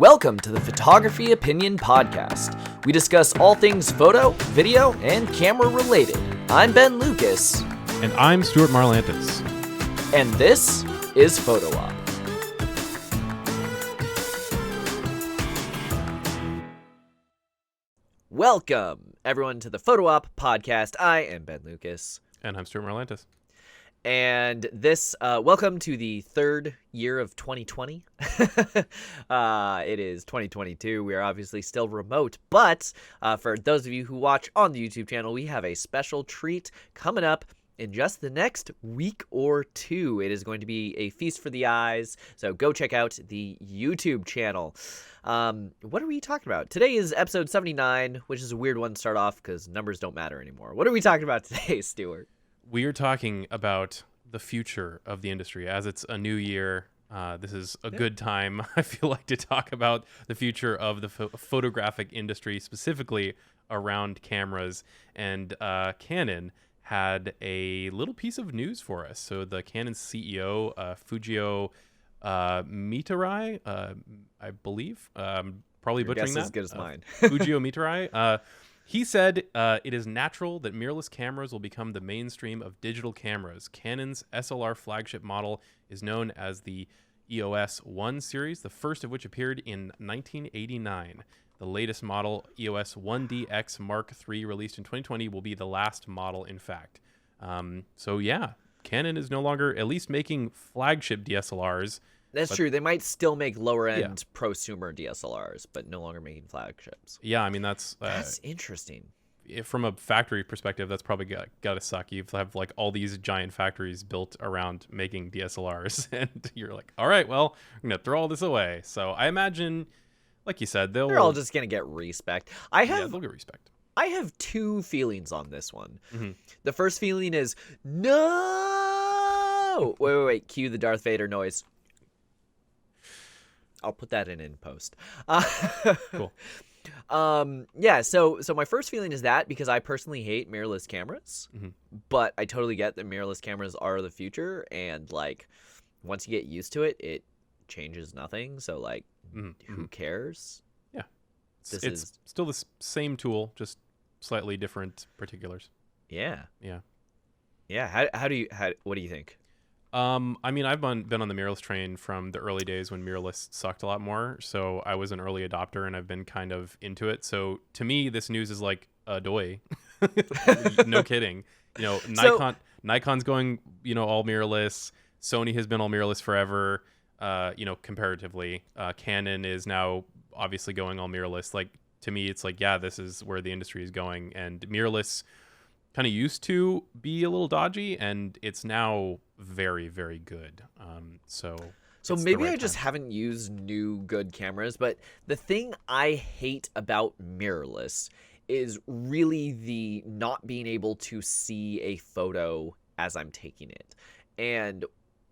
Welcome to the Photography Opinion Podcast. We discuss all things photo, video, and camera related. I'm Ben Lucas. And I'm Stuart Marlantis. And this is Photo Op. Welcome, everyone, to the Photo Op Podcast. I am Ben Lucas. And I'm Stuart Marlantis. And this, welcome to the third year of 2020. It is 2022. We are obviously still remote, but for those of you who watch on the YouTube channel, we have a special treat coming up in just the next week or two. It is going to be a feast for the eyes, so go check out the YouTube channel. What are we talking about? Today is episode 79, which is a weird one to start off because numbers don't matter anymore. What are we talking about today, Stuart? We are talking about the future of the industry. As it's a new year, this is a good time, I feel like, to talk about the future of the photographic industry, specifically around cameras. And Canon had a little piece of news for us. So the Canon CEO, Fujio Mitarai, I believe, probably butchering that. As good as mine. Fujio Mitarai. He said it is natural that mirrorless cameras will become the mainstream of digital cameras. Canon's SLR flagship model is known as the EOS 1 series, the first of which appeared in 1989. The latest model, EOS 1DX Mark III, released in 2020, will be the last model, in fact. So yeah, Canon is no longer at least making flagship DSLRs. That's true. They might still make lower-end prosumer DSLRs, but no longer making flagships. Yeah, I mean, that's interesting. From a factory perspective, that's probably got to suck. You have like all these giant factories built around making DSLRs, and you're like, all right, well, I'm going to throw all this away. So I imagine, like you said, they're all just going to get respect. They'll get respect. I have two feelings on this one. Mm-hmm. The first feeling is, no! Wait. Cue the Darth Vader noise. I'll put that in post. Cool. Yeah, so my first feeling is that because I personally hate mirrorless cameras, but I totally get that mirrorless cameras are the future, and like once you get used to it, it changes nothing. So like, who cares? Yeah, it's still the same tool, just slightly different particulars. Yeah. What do you think? I mean, I've been on the mirrorless train from the early days when mirrorless sucked a lot more. So I was an early adopter, and I've been kind of into it. So to me, this news is like a doy. No kidding. You know, Nikon's going, all mirrorless. Sony has been all mirrorless forever. Comparatively, Canon is now obviously going all mirrorless. Like, to me, it's like, yeah, this is where the industry is going. And mirrorless kind of used to be a little dodgy, and it's now very, very good. So maybe I just haven't used new good cameras, but the thing I hate about mirrorless is really the not being able to see a photo as I'm taking it. And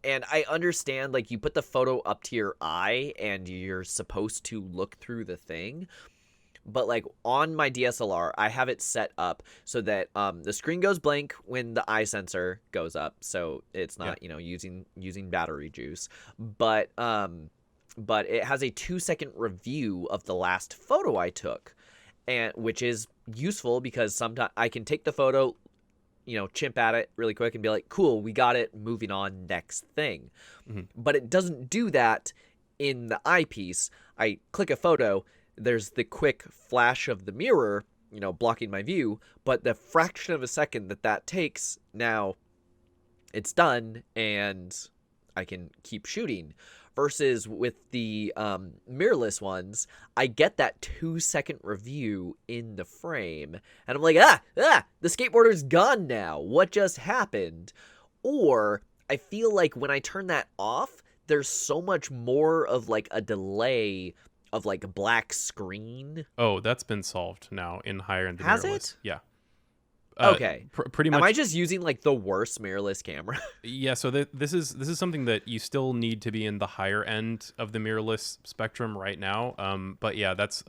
I understand, like, you put the photo up to your eye and you're supposed to look through the thing. But like on my DSLR, I have it set up so that the screen goes blank when the eye sensor goes up, so it's not using battery juice. But it has a 2-second review of the last photo I took, and which is useful because sometimes I can take the photo, chimp at it really quick and be like, cool, we got it, moving on, next thing. But it doesn't do that in the eyepiece. I click a photo. There's the quick flash of the mirror, blocking my view, but the fraction of a second that takes, now it's done and I can keep shooting. Versus with the mirrorless ones, I get that 2-second review in the frame, and I'm like, the skateboarder's gone now. What just happened? Or I feel like when I turn that off, there's so much more of like a delay of like a black screen. Oh, that's been solved now in higher end. Has mirrorless. It? Yeah. Okay. Pretty much. Am I just using like the worst mirrorless camera? Yeah. So this is something that you still need to be in the higher end of the mirrorless spectrum right now. But yeah, that's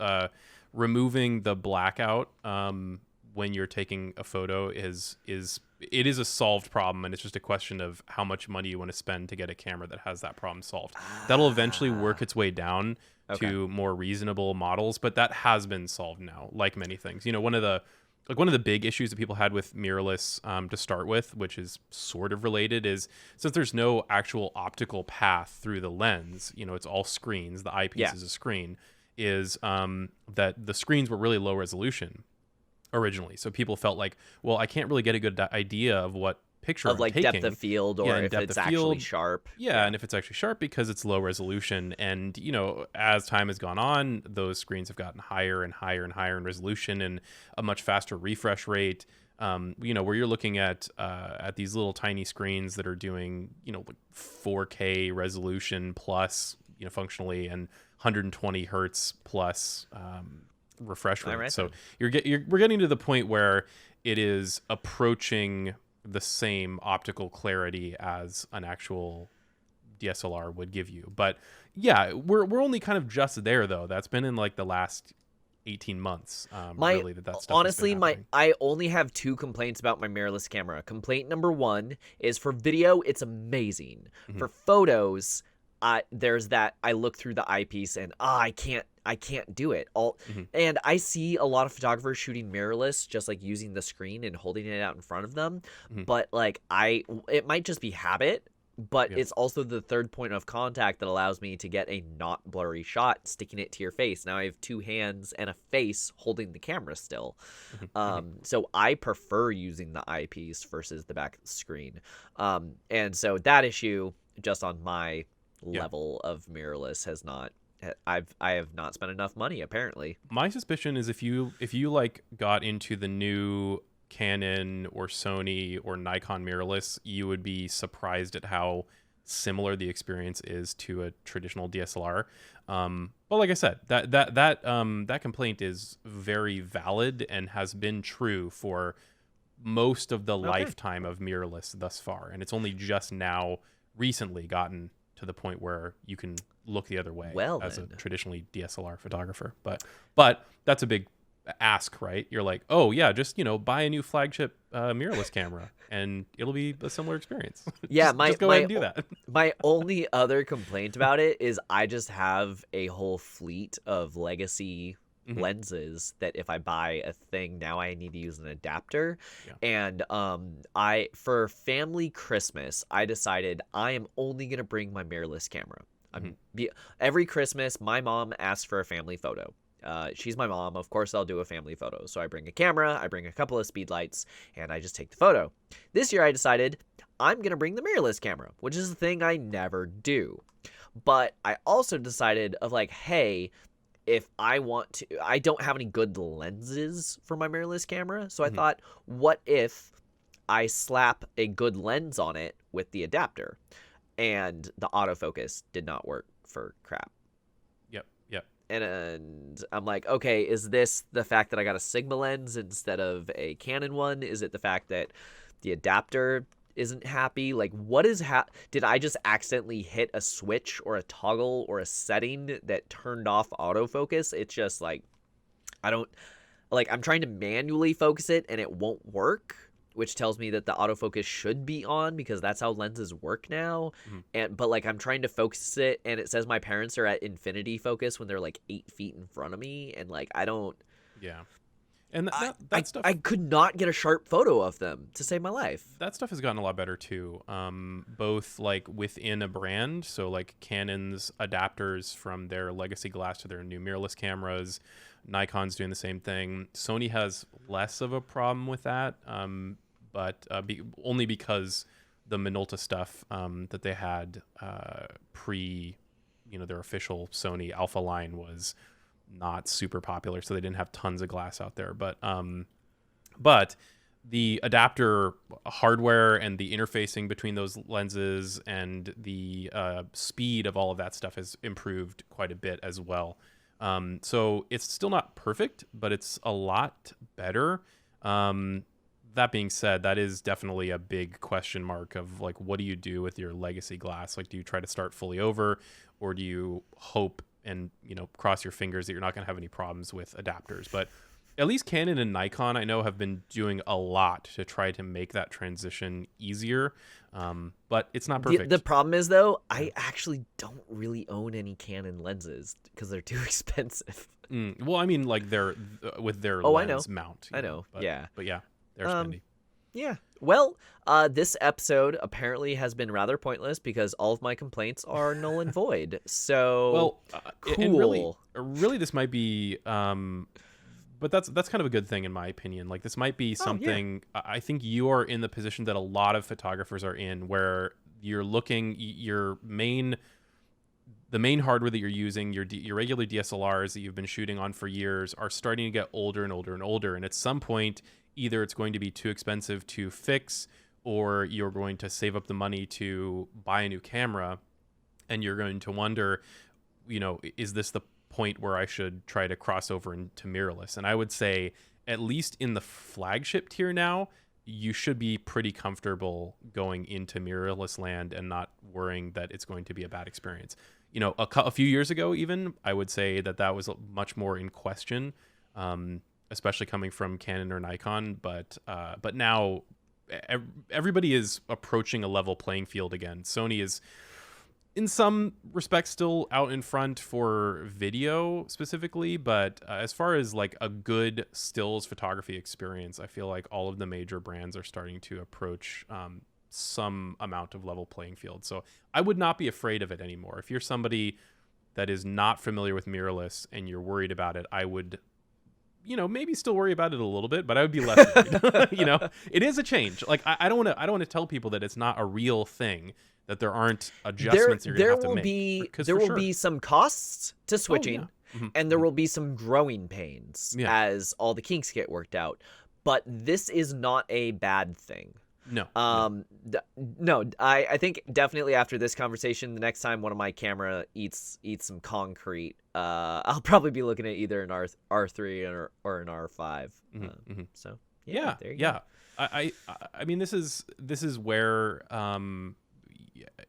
removing the blackout when you're taking a photo is it is a solved problem, and it's just a question of how much money you want to spend to get a camera that has that problem solved. That'll eventually work its way down to more reasonable models, but that has been solved now, like many things. You know, one of the big issues that people had with mirrorless to start with, which is sort of related, is since there's no actual optical path through the lens, you know, it's all screens, the eyepiece is a screen, is that the screens were really low resolution originally. So people felt like, well, I can't really get a good idea of what picture of I'm like taking. depth of field, or if it's actually sharp. Yeah, and if it's actually sharp, because it's low resolution. And, you know, as time has gone on, those screens have gotten higher and higher and higher in resolution and a much faster refresh rate. You know, where you're looking at these little tiny screens that are doing, you know, like 4K resolution plus, you know, functionally, and 120 hertz plus refresh rate. So we're getting to the point where it is approaching the same optical clarity as an actual DSLR would give you. But yeah, we're only kind of just there, though. That's been in like the last 18 months. Really, that stuff honestly, I only have 2 complaints about my mirrorless camera. Complaint number 1 is for video, it's amazing. For photos, there's that I look through the eyepiece and I can't do it. And I see a lot of photographers shooting mirrorless, just like using the screen and holding it out in front of them. But like it might just be habit, but it's also the third point of contact that allows me to get a not blurry shot, sticking it to your face. Now I have 2 hands and a face holding the camera still. So I prefer using the eyepiece versus the back of the screen. And so that issue, just on my level of mirrorless, has not, I have not spent enough money, apparently. My suspicion is if you like got into the new Canon or Sony or Nikon mirrorless, you would be surprised at how similar the experience is to a traditional DSLR. But like I said, that complaint is very valid and has been true for most of the lifetime of mirrorless thus far, and it's only just now recently gotten to the point where you can look the other way as a traditionally DSLR photographer. But that's a big ask, right? You're like, oh yeah, just, you know, buy a new flagship mirrorless camera and it'll be a similar experience. Yeah, just go ahead and do that. My only other complaint about it is I just have a whole fleet of legacy lenses that if I buy a thing now, I need to use an adapter. And for family Christmas, I decided I am only gonna bring my mirrorless camera. Every Christmas, my mom asks for a family photo. She's my mom, of course I'll do a family photo. So I bring a camera, I bring a couple of speed lights, and I just take the photo. This year I decided I'm gonna bring the mirrorless camera, which is a thing I never do. But I also decided of like, hey, if I want to, I don't have any good lenses for my mirrorless camera. So I thought, what if I slap a good lens on it with the adapter? And the autofocus did not work for crap. Yep. And I'm like, okay, is this the fact that I got a Sigma lens instead of a Canon one? Is it the fact that the adapter isn't happy? Like, what is did I just accidentally hit a switch or a toggle or a setting that turned off autofocus? It's just like, I'm trying to manually focus it and it won't work, which tells me that the autofocus should be on because that's how lenses work now. But like, I'm trying to focus it and it says my parents are at infinity focus when they're like 8 feet in front of me, and like I don't. Yeah. And that stuff, I could not get a sharp photo of them to save my life. That stuff has gotten a lot better too. Both like within a brand, so like Canon's adapters from their legacy glass to their new mirrorless cameras. Nikon's doing the same thing. Sony has less of a problem with that, but only because the Minolta stuff that they had pre, their official Sony Alpha line was not super popular, so they didn't have tons of glass out there. But the adapter hardware and the interfacing between those lenses and the speed of all of that stuff has improved quite a bit as well. So it's still not perfect, but it's a lot better. That being said, that is definitely a big question mark of like, what do you do with your legacy glass? Like, do you try to start fully over, or do you hope and cross your fingers that you're not going to have any problems with adapters? But at least Canon and Nikon, I know, have been doing a lot to try to make that transition easier. But it's not perfect. The problem is, though, I actually don't really own any Canon lenses because they're too expensive. Well, I mean, like they're with their Oh, I know. lens mount. I know. But, Yeah. But yeah, they're spendy. Yeah. Well, this episode apparently has been rather pointless because all of my complaints are null and void. So, Well, cool. and really, this might be. But that's kind of a good thing in my opinion. Like this might be something. I think you are in the position that a lot of photographers are in, where you're looking the main hardware that you're using, your regular DSLRs that you've been shooting on for years, are starting to get older and older and older. And at some point, either it's going to be too expensive to fix, or you're going to save up the money to buy a new camera, and you're going to wonder, is this the point where I should try to cross over into mirrorless? And I would say, at least in the flagship tier now, you should be pretty comfortable going into mirrorless land and not worrying that it's going to be a bad experience. A few years ago, even, I would say that was much more in question, especially coming from Canon or Nikon. But now everybody is approaching a level playing field again. Sony is, in some respects, still out in front for video specifically, but as far as like a good stills photography experience, I feel like all of the major brands are starting to approach some amount of level playing field. So I would not be afraid of it anymore. If you're somebody that is not familiar with mirrorless and you're worried about it, I would, maybe still worry about it a little bit, but I would be less worried. It is a change. Like I don't want to tell people that it's not a real thing, that there aren't adjustments you're going to have to make. There will be some costs to switching, and there Mhm. will be some growing pains as all the kinks get worked out. But this is not a bad thing. No. No, I think definitely after this conversation, the next time one of my camera eats some concrete, I'll probably be looking at either an R3 or an R5. So yeah, there you go. I mean, this is where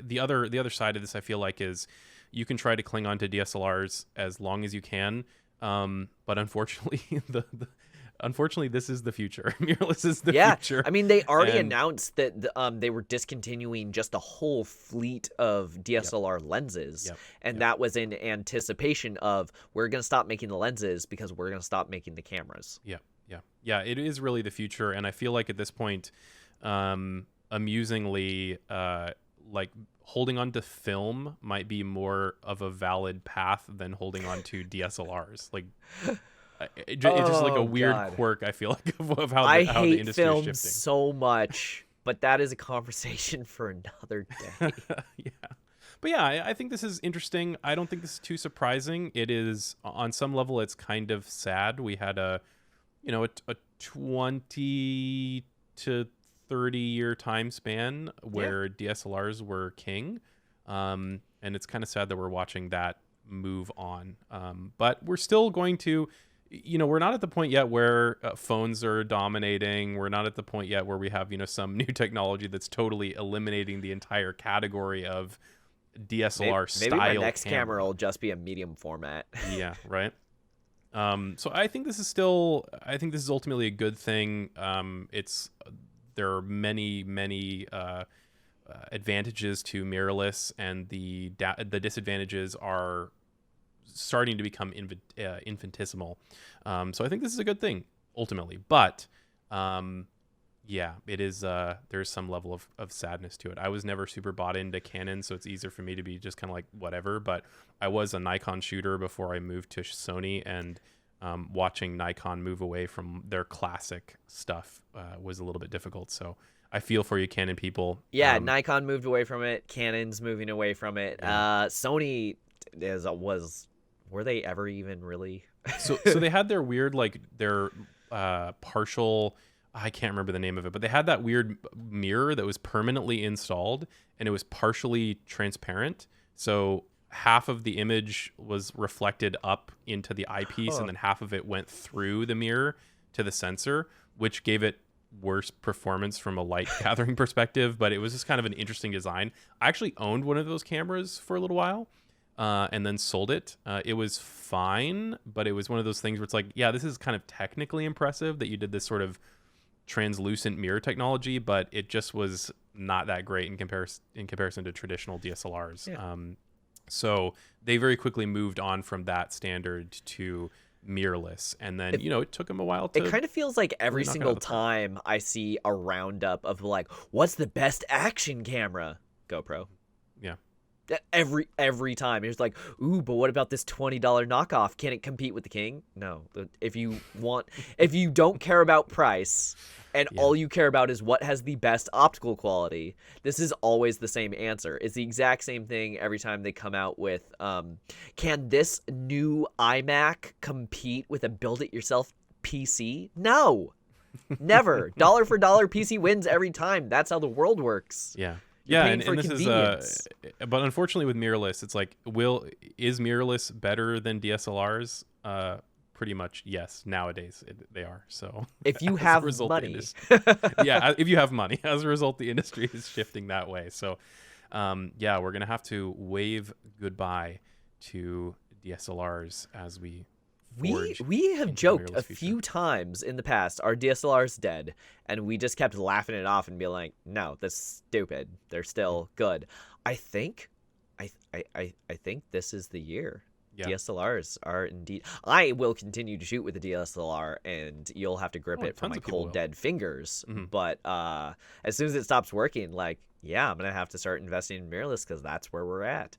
the other side of this, I feel like, is you can try to cling on to DSLRs as long as you can, but unfortunately unfortunately, this is the future. Mirrorless is the future. I mean, they already announced that they were discontinuing just a whole fleet of DSLR lenses, and that was in anticipation of, we're going to stop making the lenses because we're going to stop making the cameras. Yeah. It is really the future, and I feel like at this point, amusingly, like holding on to film might be more of a valid path than holding on to DSLRs. Like. It's just like a weird quirk, I feel like, of how the industry is shifting. I hate film so much, but that is a conversation for another day. But yeah, I think this is interesting. I don't think this is too surprising. It is, on some level, it's kind of sad. We had a 20 to 30-year time span where DSLRs were king, and it's kind of sad that we're watching that move on. But we're still going to... we're not at the point yet where phones are dominating. We're not at the point yet where we have, some new technology that's totally eliminating the entire category of DSLR style. Maybe my next camera will just be a medium format. Yeah, right. So I think this is ultimately a good thing. There are many advantages to mirrorless, and the disadvantages are starting to become infinitesimal. So I think this is a good thing ultimately, but it is there's some level of sadness to it. I was never super bought into Canon, so it's easier for me to be just kind of like whatever, but I was a Nikon shooter before I moved to Sony, and watching Nikon move away from their classic stuff was a little bit difficult. So I feel for you, Canon people. Nikon moved away from it, Canon's moving away from it. Sony were they ever even really? so they had their weird, like, their partial, I can't remember the name of it, but they had that weird mirror that was permanently installed, and it was partially transparent. So half of the image was reflected up into the eyepiece, and then half of it went through the mirror to the sensor, which gave it worse performance from a light gathering perspective. But it was just kind of an interesting design. I actually owned one of those cameras for a little while. and then sold it. It was fine, but it was one of those things where it's like, yeah, this is kind of technically impressive that you did this sort of translucent mirror technology, but it just was not that great in comparison to traditional DSLRs. Yeah. So they very quickly moved on from that standard to mirrorless, and then it took them a while to. It kind of feels like every knock it single out of the park. time I see a roundup of like, what's the best action camera? GoPro. Yeah. Every time it's like, ooh, but what about this $20 knockoff? Can it compete with the King? No. If you don't care about price and all you care about is what has the best optical quality, this is always the same answer. It's the exact same thing every time they come out with, can this new iMac compete with a build-it-yourself PC? No. Never. Dollar for dollar PC wins every time. That's how the world works. Yeah. You're Yeah, paying for and this convenience. but unfortunately with mirrorless, it's like, is mirrorless better than DSLRs? Pretty much yes. Nowadays they are. So If you as a have result, money. if you have money, as a result, the industry is shifting that way. So, we're gonna have to wave goodbye to DSLRs as we. We have joked a future. few times in the past, our DSLR's dead, and we just kept laughing it off and be like, no, that's stupid. They're still good. I think this is the year. Yeah. DSLRs are indeed. I will continue to shoot with the DSLR, and you'll have to grip it from tons my of people cold will. dead fingers. Mhm. But as soon as it stops working, like, yeah, I'm gonna have to start investing in mirrorless because that's where we're at.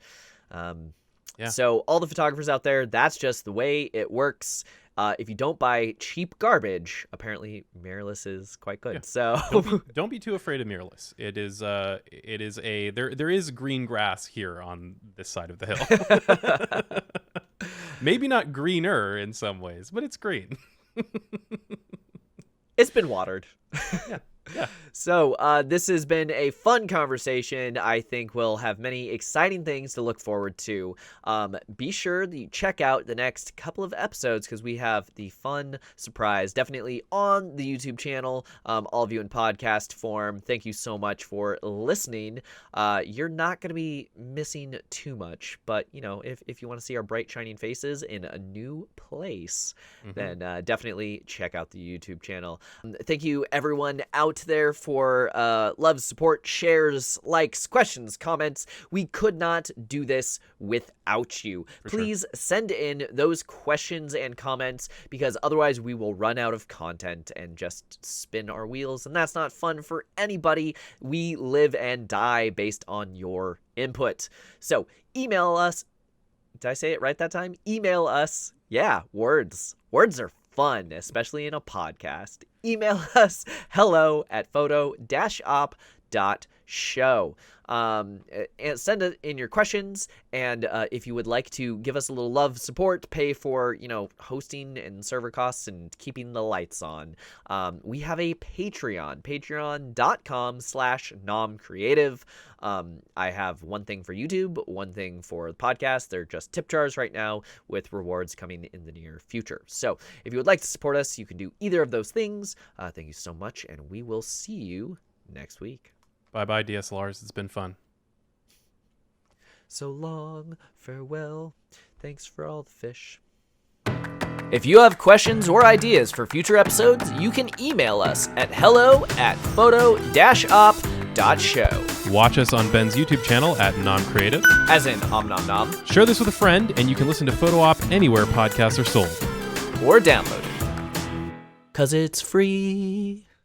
Yeah. So all the photographers out there, that's just the way it works. If you don't buy cheap garbage, apparently mirrorless is quite good. Yeah. So Don't be too afraid of mirrorless. There is green grass here on this side of the hill. Maybe not greener in some ways, but it's green. it's been watered. Yeah. So this has been a fun conversation. I think we'll have many exciting things to look forward to. Be sure that you check out the next couple of episodes because we have the fun surprise definitely on the YouTube channel. All of you in podcast form, thank you so much for listening. You're not going to be missing too much, but if you want to see our bright shining faces in a new place, then definitely check out the YouTube channel. Thank you everyone out there for love, support, shares, likes, questions, comments. We could not do this without you. Please send in those questions and comments because otherwise we will run out of content and just spin our wheels, and that's not fun for anybody. We live and die based on your input. So email us. Did I say it right that time? Email us. Yeah, words. Words are fun, especially in a podcast. Email us hello@photo-op.show. And send in your questions, and if you would like to give us a little love, support, pay for hosting and server costs and keeping the lights on, we have a patreon.com/nomcreative. I have one thing for YouTube, one thing for the podcast. They're just tip jars right now with rewards coming in the near future. So if you would like to support us, you can do either of those things. Thank you so much, and we will see you next week. Bye-bye, DSLRs. It's been fun. So long, farewell, thanks for all the fish. If you have questions or ideas for future episodes, you can email us at hello@photo-op.show. Watch us on Ben's YouTube channel at NomCreative. As in om nom nom. Share this with a friend, and you can listen to Photo Op anywhere podcasts are sold. Or download it. 'Cause it's free.